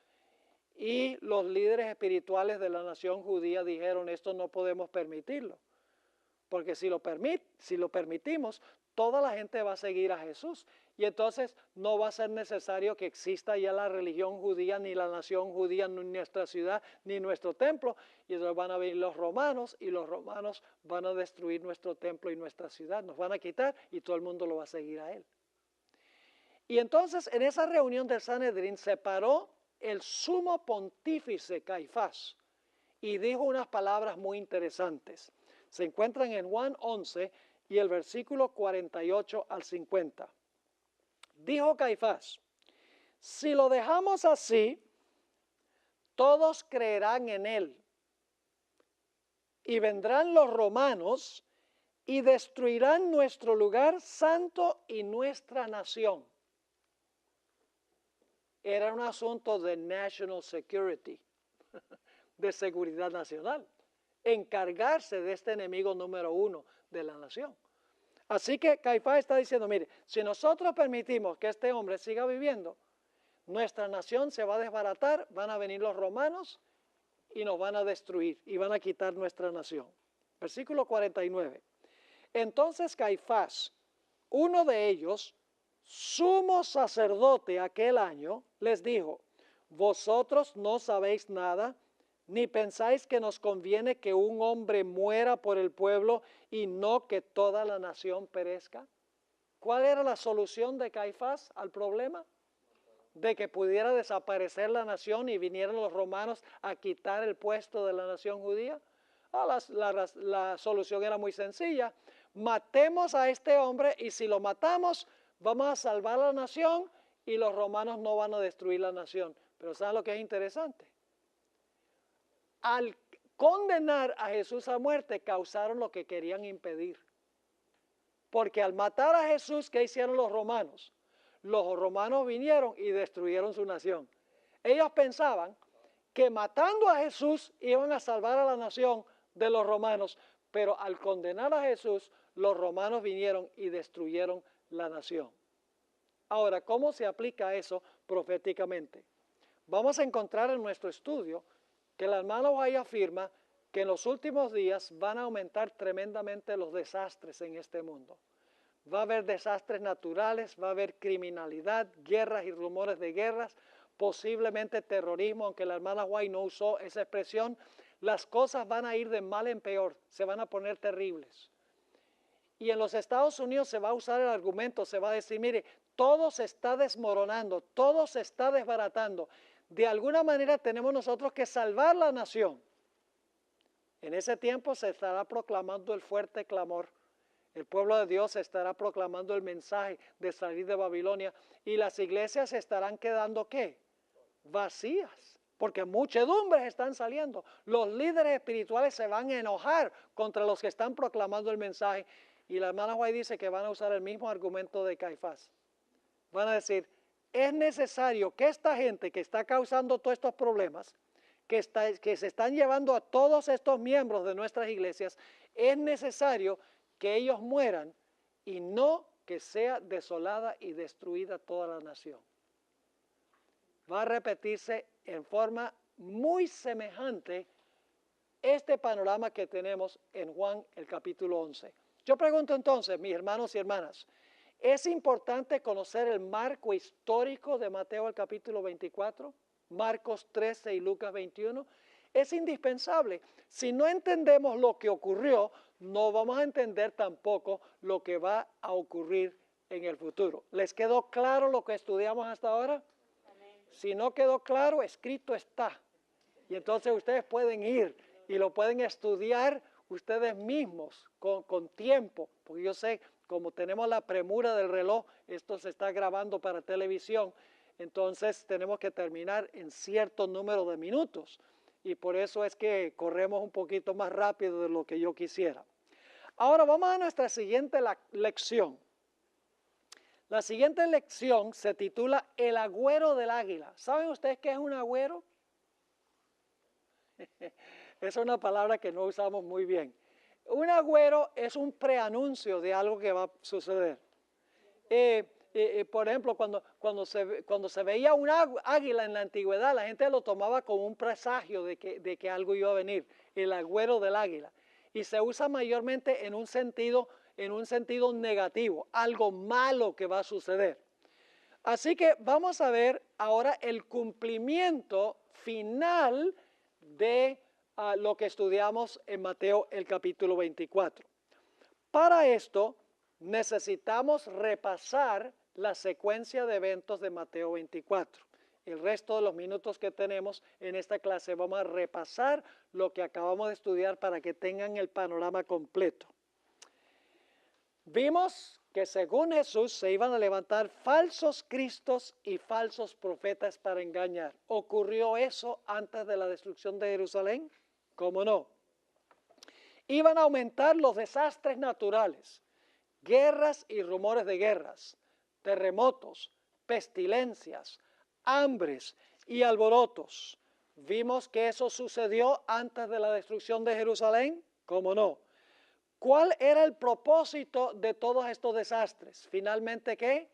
y los líderes espirituales de la nación judía dijeron, esto no podemos permitirlo, porque si lo permitimos, toda la gente va a seguir a Jesús y entonces no va a ser necesario que exista ya la religión judía, ni la nación judía, ni nuestra ciudad, ni nuestro templo, y entonces van a venir los romanos y los romanos van a destruir nuestro templo y nuestra ciudad, nos van a quitar y todo el mundo lo va a seguir a él. Y entonces en esa reunión del Sanedrín se paró el sumo pontífice Caifás y dijo unas palabras muy interesantes. Se encuentran en Juan 11 y el versículo 48 al 50. Dijo Caifás, si lo dejamos así, todos creerán en él y vendrán los romanos y destruirán nuestro lugar santo y nuestra nación. Era un asunto de national security, de seguridad nacional, encargarse de este enemigo número 1 de la nación. Así que Caifás está diciendo, mire, si nosotros permitimos que este hombre siga viviendo, nuestra nación se va a desbaratar, van a venir los romanos y nos van a destruir y van a quitar nuestra nación. Versículo 49. Entonces Caifás, uno de ellos, sumo sacerdote aquel año, les dijo: vosotros no sabéis nada, ni pensáis que nos conviene que un hombre muera por el pueblo y no que toda la nación perezca. ¿Cuál era la solución de Caifás al problema? De que pudiera desaparecer la nación y vinieran los romanos a quitar el puesto de la nación judía. La solución era muy sencilla: matemos a este hombre, y si lo matamos vamos a salvar la nación y los romanos no van a destruir la nación. Pero ¿saben lo que es interesante? Al condenar a Jesús a muerte, causaron lo que querían impedir. Porque al matar a Jesús, ¿qué hicieron los romanos? Los romanos vinieron y destruyeron su nación. Ellos pensaban que matando a Jesús iban a salvar a la nación de los romanos, pero al condenar a Jesús, los romanos vinieron y destruyeron la nación. Ahora, ¿cómo se aplica eso proféticamente? Vamos a encontrar en nuestro estudio que el hermano White afirma que en los últimos días van a aumentar tremendamente los desastres en este mundo. Va a haber desastres naturales, va a haber criminalidad, guerras y rumores de guerras, posiblemente terrorismo, aunque la hermana White no usó esa expresión. Las cosas van a ir de mal en peor, se van a poner terribles. Y en los Estados Unidos se va a usar el argumento, se va a decir: mire, todo se está desmoronando, todo se está desbaratando. De alguna manera tenemos nosotros que salvar la nación. En ese tiempo se estará proclamando el fuerte clamor. El pueblo de Dios estará proclamando el mensaje de salir de Babilonia, y las iglesias estarán quedando, ¿qué? Vacías, porque muchedumbres están saliendo. Los líderes espirituales se van a enojar contra los que están proclamando el mensaje, y la hermana White dice que van a usar el mismo argumento de Caifás. Van a decir: es necesario que esta gente que está causando todos estos problemas, que se están llevando a todos estos miembros de nuestras iglesias, es necesario que ellos mueran y no que sea desolada y destruida toda la nación. Va a repetirse en forma muy semejante este panorama que tenemos en Juan el capítulo 11. Yo pregunto entonces, mis hermanos y hermanas, ¿es importante conocer el marco histórico de Mateo el capítulo 24, Marcos 13 y Lucas 21? Es indispensable. Si no entendemos lo que ocurrió, no vamos a entender tampoco lo que va a ocurrir en el futuro. ¿Les quedó claro lo que estudiamos hasta ahora? Amén. Si no quedó claro, escrito está. Y entonces ustedes pueden ir y lo pueden estudiar ustedes mismos con tiempo, porque yo sé, como tenemos la premura del reloj, esto se está grabando para televisión, entonces tenemos que terminar en cierto número de minutos, y por eso es que corremos un poquito más rápido de lo que yo quisiera. Ahora vamos a nuestra siguiente lección. La siguiente lección se titula El agüero del águila. ¿Saben ustedes qué es un agüero? Es una palabra que no usamos muy bien. Un agüero es un preanuncio de algo que va a suceder. Por ejemplo, cuando se veía un águila en la antigüedad, la gente lo tomaba como un presagio de que algo iba a venir, el agüero del águila. Y se usa mayormente en un sentido negativo, algo malo que va a suceder. Así que vamos a ver ahora el cumplimiento final de lo que estudiamos en Mateo el capítulo 24. Para esto necesitamos repasar la secuencia de eventos de Mateo 24. El resto de los minutos que tenemos en esta clase vamos a repasar lo que acabamos de estudiar para que tengan el panorama completo. Vimos que según Jesús se iban a levantar falsos cristos y falsos profetas para engañar. ¿Ocurrió eso antes de la destrucción de Jerusalén? ¿Cómo no? Iban a aumentar los desastres naturales, guerras y rumores de guerras, terremotos, pestilencias, hambres y alborotos. ¿Vimos que eso sucedió antes de la destrucción de Jerusalén? ¿Cómo no? ¿Cuál era el propósito de todos estos desastres? Finalmente, ¿qué?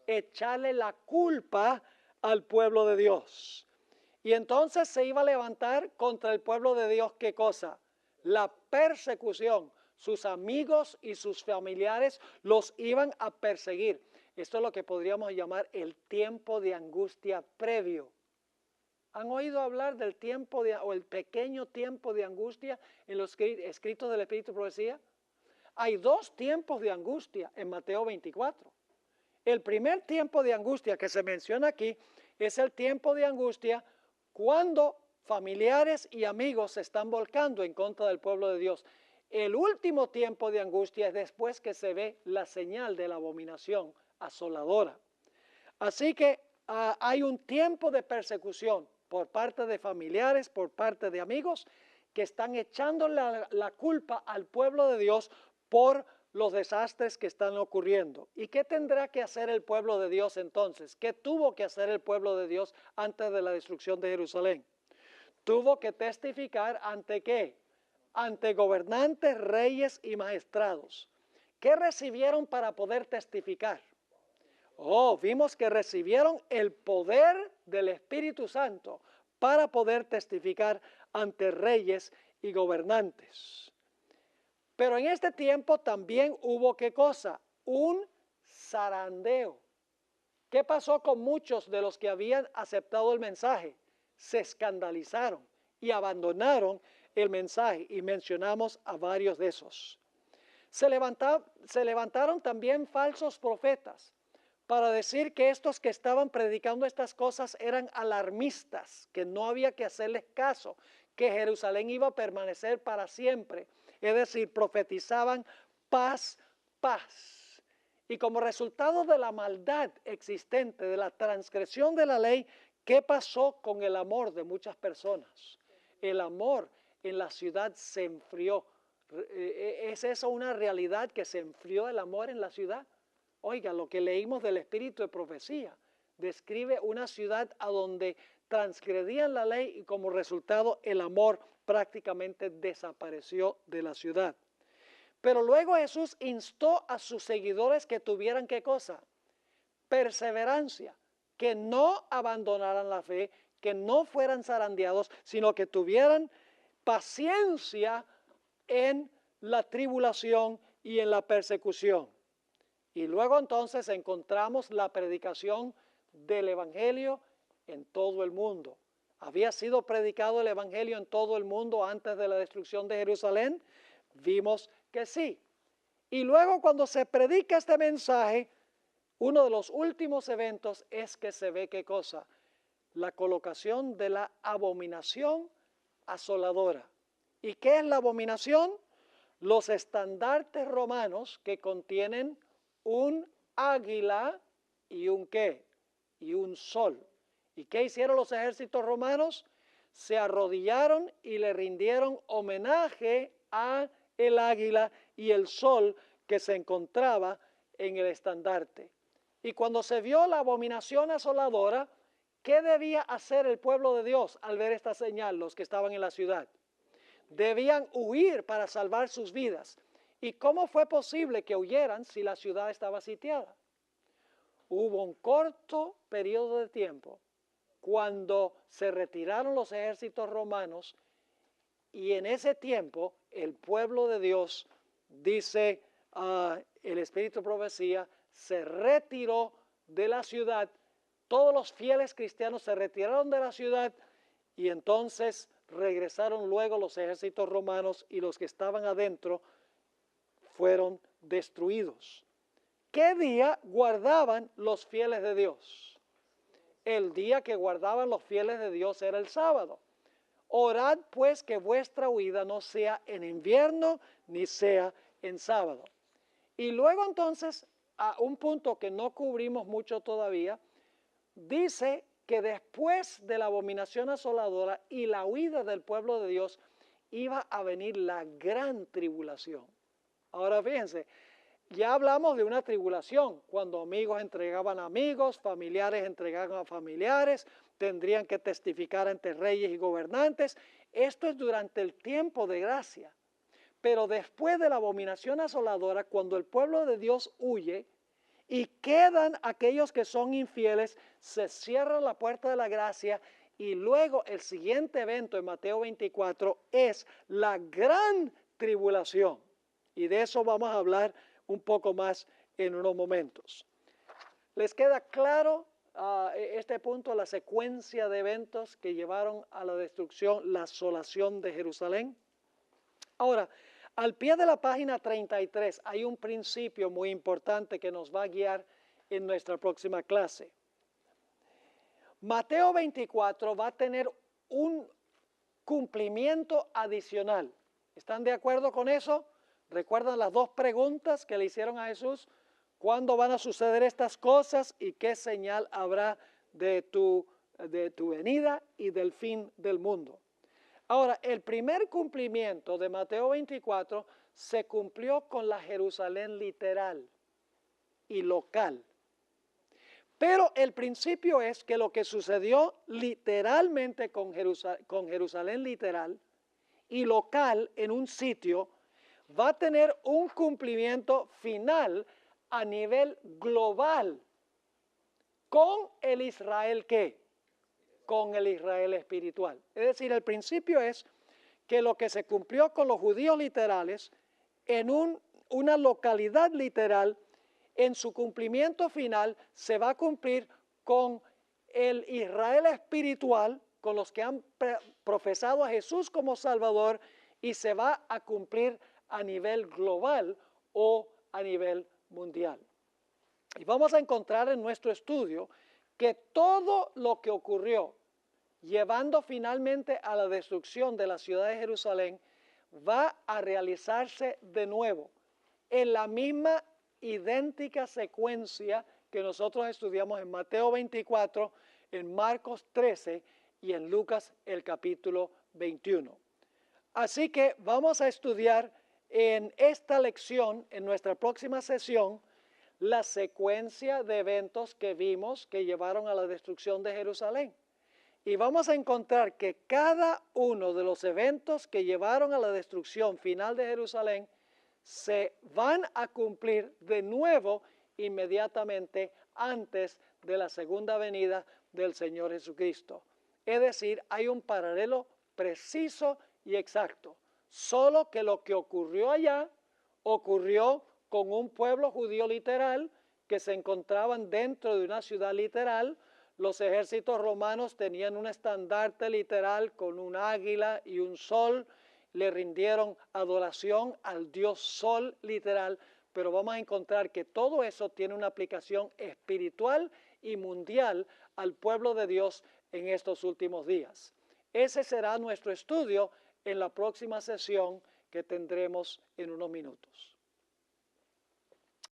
Echarle la culpa al pueblo de Dios. Y entonces se iba a levantar contra el pueblo de Dios, ¿qué cosa? La persecución. sus amigos y sus familiares los iban a perseguir. Esto es lo que podríamos llamar el tiempo de angustia previo. ¿Han oído hablar del tiempo o el pequeño tiempo de angustia en los escritos del Espíritu de Profecía? Hay dos tiempos de angustia en Mateo 24. El primer tiempo de angustia que se menciona aquí es el tiempo de angustia cuando familiares y amigos se están volcando en contra del pueblo de Dios. El último tiempo de angustia es después que se ve la señal de la abominación asoladora. Así que hay un tiempo de persecución por parte de familiares, por parte de amigos, que están echando la culpa al pueblo de Dios por los desastres que están ocurriendo. ¿Y qué tendrá que hacer el pueblo de Dios entonces? ¿Qué tuvo que hacer el pueblo de Dios antes de la destrucción de Jerusalén? Tuvo que testificar ante ¿qué? Ante gobernantes, reyes y magistrados. ¿Qué recibieron para poder testificar? Vimos que recibieron el poder del Espíritu Santo para poder testificar ante reyes y gobernantes. Pero en este tiempo también hubo ¿qué cosa? Un zarandeo. ¿Qué pasó con muchos de los que habían aceptado el mensaje? Se escandalizaron y abandonaron el mensaje, y mencionamos a varios de esos. Se levantaron también falsos profetas para decir que estos que estaban predicando estas cosas eran alarmistas, que no había que hacerles caso, que Jerusalén iba a permanecer para siempre. Es decir, profetizaban paz, paz. Y como resultado de la maldad existente, de la transgresión de la ley, ¿qué pasó con el amor de muchas personas? El amor en la ciudad se enfrió. ¿Es eso una realidad, que se enfrió el amor en la ciudad? Oiga, lo que leímos del Espíritu de Profecía describe una ciudad a donde transgredían la ley y como resultado el amor prácticamente desapareció de la ciudad. Pero luego Jesús instó a sus seguidores que tuvieran ¿qué cosa? Perseverancia, que no abandonaran la fe, que no fueran zarandeados, sino que tuvieran paciencia en la tribulación y en la persecución. Y luego entonces encontramos la predicación del Evangelio en todo el mundo. ¿Había sido predicado el Evangelio en todo el mundo antes de la destrucción de Jerusalén? Vimos que sí. Y luego cuando se predica este mensaje, uno de los últimos eventos es que se ve ¿qué cosa? La colocación de la abominación asoladora. ¿Y qué es la abominación? Los estandartes romanos que contienen un águila y un ¿qué? Y un sol. ¿Y qué hicieron los ejércitos romanos? Se arrodillaron y le rindieron homenaje a el águila y el sol que se encontraba en el estandarte. Y cuando se vio la abominación asoladora, ¿qué debía hacer el pueblo de Dios al ver esta señal, los que estaban en la ciudad? Debían huir para salvar sus vidas. ¿Y cómo fue posible que huyeran si la ciudad estaba sitiada? Hubo un corto periodo de tiempo cuando se retiraron los ejércitos romanos, y en ese tiempo el pueblo de Dios, dice el Espíritu de Profecía, se retiró de la ciudad. Todos los fieles cristianos se retiraron de la ciudad y entonces regresaron luego los ejércitos romanos, y los que estaban adentro fueron destruidos. ¿Qué día guardaban los fieles de Dios? El día que guardaban los fieles de Dios era el sábado. Orad pues que vuestra huida no sea en invierno ni sea en sábado. Y luego entonces, a un punto que no cubrimos mucho todavía, dice que después de la abominación asoladora y la huida del pueblo de Dios, iba a venir la gran tribulación. Ahora fíjense, ya hablamos de una tribulación, cuando amigos entregaban a amigos, familiares entregaban a familiares, tendrían que testificar ante reyes y gobernantes. Esto es durante el tiempo de gracia. Pero después de la abominación asoladora, cuando el pueblo de Dios huye y quedan aquellos que son infieles, se cierra la puerta de la gracia, y luego el siguiente evento en Mateo 24 es la gran tribulación. Y de eso vamos a hablar un poco más en unos momentos. ¿Les queda claro este punto, la secuencia de eventos que llevaron a la destrucción, la asolación de Jerusalén? Ahora, al pie de la página 33 hay un principio muy importante que nos va a guiar en nuestra próxima clase. Mateo 24 va a tener un cumplimiento adicional. ¿Están de acuerdo con eso? ¿Recuerdan las dos preguntas que le hicieron a Jesús? ¿Cuándo van a suceder estas cosas y qué señal habrá de tu venida y del fin del mundo? Ahora, el primer cumplimiento de Mateo 24 se cumplió con la Jerusalén literal y local. Pero el principio es que lo que sucedió literalmente con Jerusalén literal y local en un sitio va a tener un cumplimiento final a nivel global con el Israel ¿qué? Con el Israel espiritual. Es decir, el principio es que lo que se cumplió con los judíos literales en una localidad literal, en su cumplimiento final se va a cumplir con el Israel espiritual, con los que han profesado a Jesús como Salvador, y se va a cumplir a nivel global o a nivel mundial. Y vamos a encontrar en nuestro estudio que todo lo que ocurrió, llevando finalmente a la destrucción de la ciudad de Jerusalén, va a realizarse de nuevo en la misma idéntica secuencia que nosotros estudiamos en Mateo 24, en Marcos 13 y en Lucas el capítulo 21. Así que vamos a estudiar en esta lección, en nuestra próxima sesión, la secuencia de eventos que vimos que llevaron a la destrucción de Jerusalén. Y vamos a encontrar que cada uno de los eventos que llevaron a la destrucción final de Jerusalén se van a cumplir de nuevo inmediatamente antes de la segunda venida del Señor Jesucristo. Es decir, hay un paralelo preciso y exacto. Solo que lo que ocurrió allá ocurrió con un pueblo judío literal que se encontraban dentro de una ciudad literal. Los ejércitos romanos tenían un estandarte literal con un águila y un sol. Le rindieron adoración al dios sol literal, pero vamos a encontrar que todo eso tiene una aplicación espiritual y mundial al pueblo de Dios en estos últimos días. Ese será nuestro estudio en la próxima sesión que tendremos en unos minutos.